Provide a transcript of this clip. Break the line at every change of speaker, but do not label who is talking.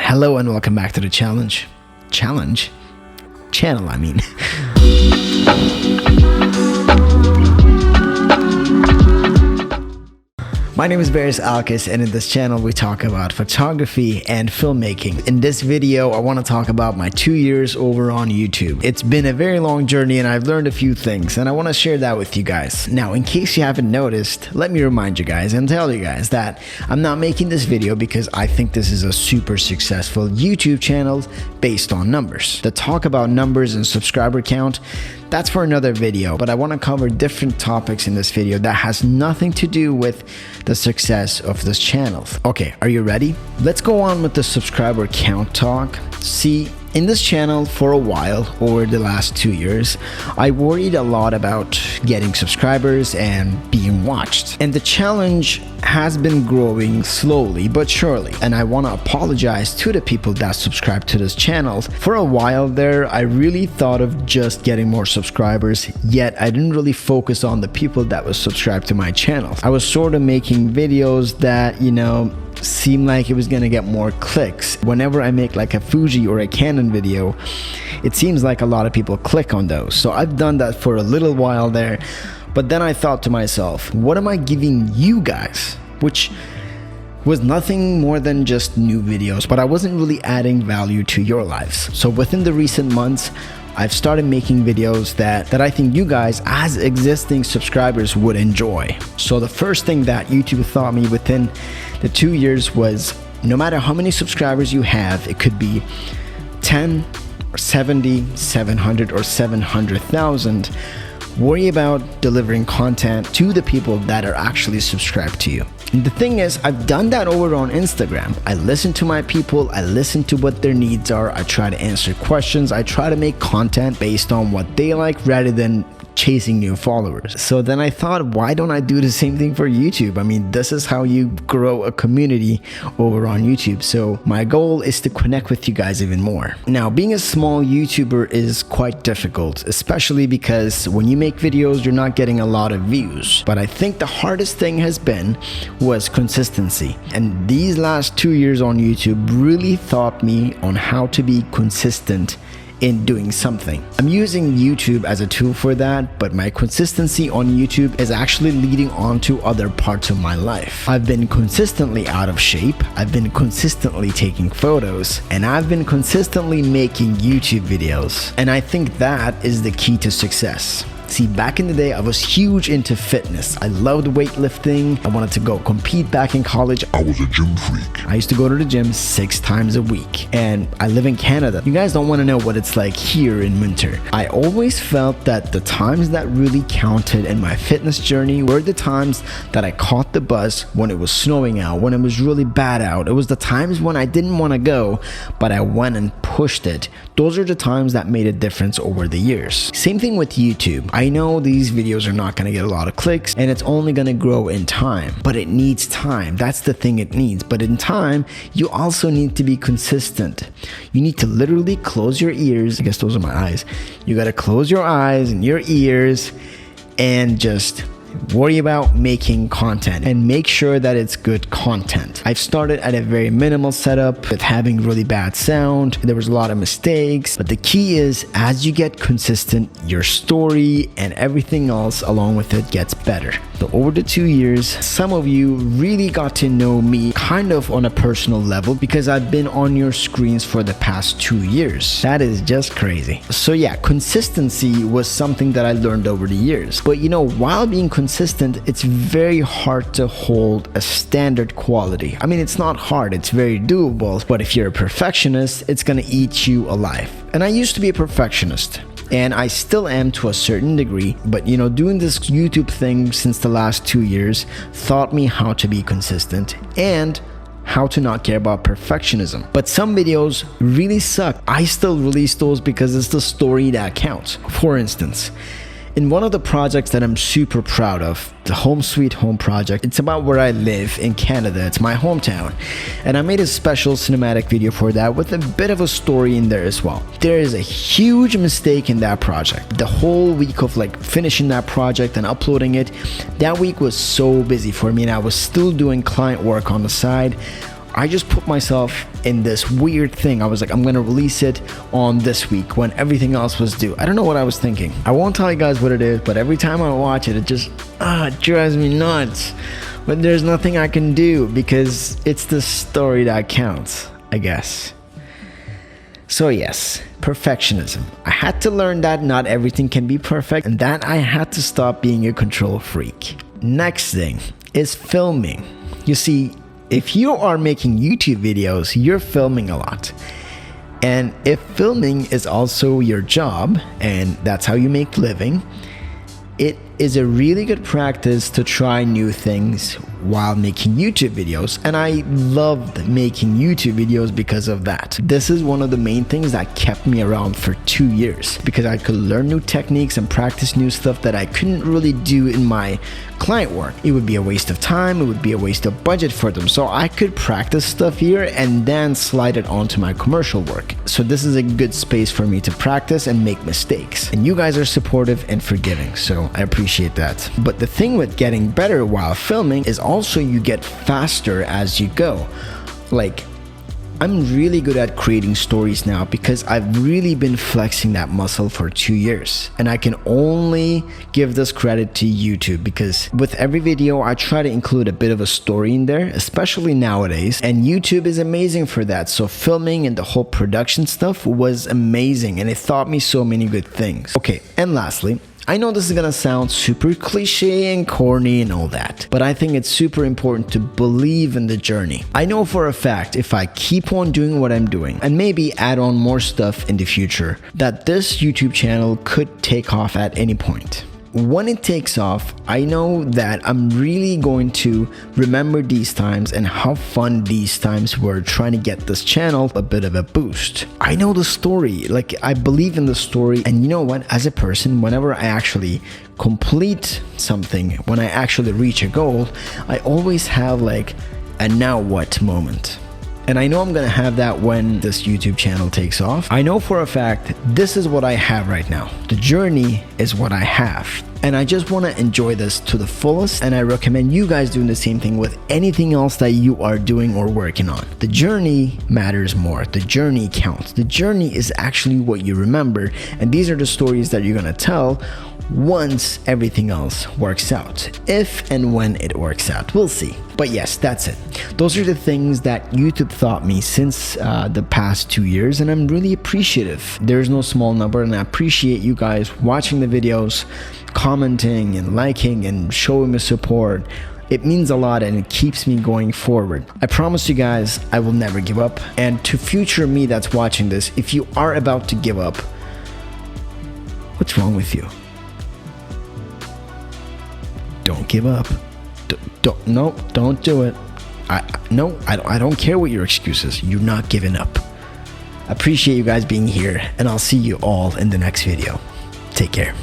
Hello and welcome back to the channel, I mean. My name is Baris Alkis, and in this channel we talk about photography and filmmaking. In this video, I want to talk about my 2 years over on YouTube. It's been a very long journey and I've learned a few things, and I want to share that with you guys. Now, in case you haven't noticed, let me remind you guys and tell you guys that I'm not making this video because I think this is a super successful YouTube channel based on numbers. The talk about numbers and subscriber count, that's for another video, but I want to cover different topics in this video that has nothing to do with the success of this channel. Okay, are you ready? Let's go on with the subscriber count talk. See, in this channel for a while, over the last 2 years, I worried a lot about getting subscribers and being watched. And the challenge has been growing slowly but surely. And I want to apologize to the people that subscribe to this channel. For a while there, I really thought of just getting more subscribers, yet I didn't really focus on the people that was subscribed to my channel. I was sort of making videos that, seemed like it was gonna get more clicks. Whenever I make like a Fuji or a Canon video, it seems like a lot of people click on those. So I've done that for a little while there, but then I thought to myself, what am I giving you guys? Which was nothing more than just new videos, but I wasn't really adding value to your lives. So within the recent months, I've started making videos that I think you guys as existing subscribers would enjoy. So the first thing that YouTube taught me within the 2 years was, no matter how many subscribers you have, it could be 10 or 70, 700 or 700,000, worry about delivering content to the people that are actually subscribed to you. And the thing is, I've done that over on Instagram. I listen to my people, I listen to what their needs are, I try to answer questions, I try to make content based on what they like rather than chasing new followers. So then I thought, why don't I do the same thing for YouTube? I mean, this is how you grow a community over on YouTube. So my goal is to connect with you guys even more. Now, being a small YouTuber is quite difficult, especially because when you make videos, you're not getting a lot of views. But I think the hardest thing was consistency. And these last 2 years on YouTube really taught me on how to be consistent in doing something. I'm using YouTube as a tool for that, but my consistency on YouTube is actually leading on to other parts of my life. I've been consistently out of shape, I've been consistently taking photos, and I've been consistently making YouTube videos. And I think that is the key to success. See, back in the day, I was huge into fitness. I loved weightlifting. I wanted to go compete back in college.
I was a gym freak.
I used to go to the gym 6 times a week. And I live in Canada. You guys don't want to know what it's like here in winter. I always felt that the times that really counted in my fitness journey were the times that I caught the bus when it was snowing out, when it was really bad out. It was the times when I didn't want to go, but I went and pushed it. Those are the times that made a difference over the years. Same thing with YouTube. I know these videos are not going to get a lot of clicks and it's only going to grow in time, but it needs time. That's the thing it needs. But in time, you also need to be consistent. You need to literally close your ears. I guess those are my eyes. You got to close your eyes and your ears and just worry about making content and make sure that it's good content. I've started at a very minimal setup with having really bad sound. There was a lot of mistakes, but the key is as you get consistent, your story and everything else along with it gets better. So over the 2 years, some of you really got to know me kind of on a personal level because I've been on your screens for the past 2 years. That is just crazy. So yeah, consistency was something that I learned over the years. But while being consistent, it's very hard to hold a standard quality. I mean, it's not hard, it's very doable, but if you're a perfectionist, it's gonna eat you alive. And I used to be a perfectionist. And I still am to a certain degree, but doing this YouTube thing since the last 2 years taught me how to be consistent and how to not care about perfectionism. But some videos really suck. I still release those because it's the story that counts. For instance, in one of the projects that I'm super proud of, the Home Sweet Home project, it's about where I live in Canada. It's my hometown. And I made a special cinematic video for that with a bit of a story in there as well. There is a huge mistake in that project. The whole week of finishing that project and uploading it, that week was so busy for me and I was still doing client work on the side. I just put myself in this weird thing. I was like, I'm gonna release it on this week when everything else was due. I don't know what I was thinking. I won't tell you guys what it is, but every time I watch it, it just it drives me nuts. But there's nothing I can do because it's the story that counts, I guess. So yes, perfectionism. I had to learn that not everything can be perfect and that I had to stop being a control freak. Next thing is filming. You see, if you are making YouTube videos, you're filming a lot. And if filming is also your job and that's how you make living, it is a really good practice to try new things while making YouTube videos, and I loved making YouTube videos because of that. This is one of the main things that kept me around for 2 years, because I could learn new techniques and practice new stuff that I couldn't really do in my client work. It would be a waste of time, it would be a waste of budget for them, so I could practice stuff here and then slide it onto my commercial work. So this is a good space for me to practice and make mistakes, and you guys are supportive and forgiving, so I appreciate that. But the thing with getting better while filming is also you get faster as you go. Like, I'm really good at creating stories now because I've really been flexing that muscle for 2 years, and I can only give this credit to YouTube, because with every video I try to include a bit of a story in there, especially nowadays, and YouTube is amazing for that. So filming and the whole production stuff was amazing, and it taught me so many good things. Okay, and lastly, I know this is gonna sound super cliche and corny and all that, but I think it's super important to believe in the journey. I know for a fact if I keep on doing what I'm doing and maybe add on more stuff in the future, that this YouTube channel could take off at any point. When it takes off, I know that I'm really going to remember these times and how fun these times were trying to get this channel a bit of a boost. I know the story, like I believe in the story, and you know what, as a person, whenever I actually complete something, when I actually reach a goal, I always have like a now what moment. And I know I'm gonna have that when this YouTube channel takes off. I know for a fact this is what I have right now. The journey is what I have. And I just wanna enjoy this to the fullest, and I recommend you guys doing the same thing with anything else that you are doing or working on. The journey matters more. The journey counts. The journey is actually what you remember, and these are the stories that you're gonna tell once everything else works out. If and when it works out, we'll see. But yes, that's it. Those are the things that YouTube taught me since the past 2 years, and I'm really appreciative. There's no small number, and I appreciate you guys watching the videos, commenting and liking and showing me support. It means a lot and it keeps me going forward. I promise you guys I will never give up. And to future me that's watching this, if you are about to give up, what's wrong with you? Don't give up. Don't do it. I don't care what your excuse is. You're not giving up. I appreciate you guys being here, and I'll see you all in the next video. Take care.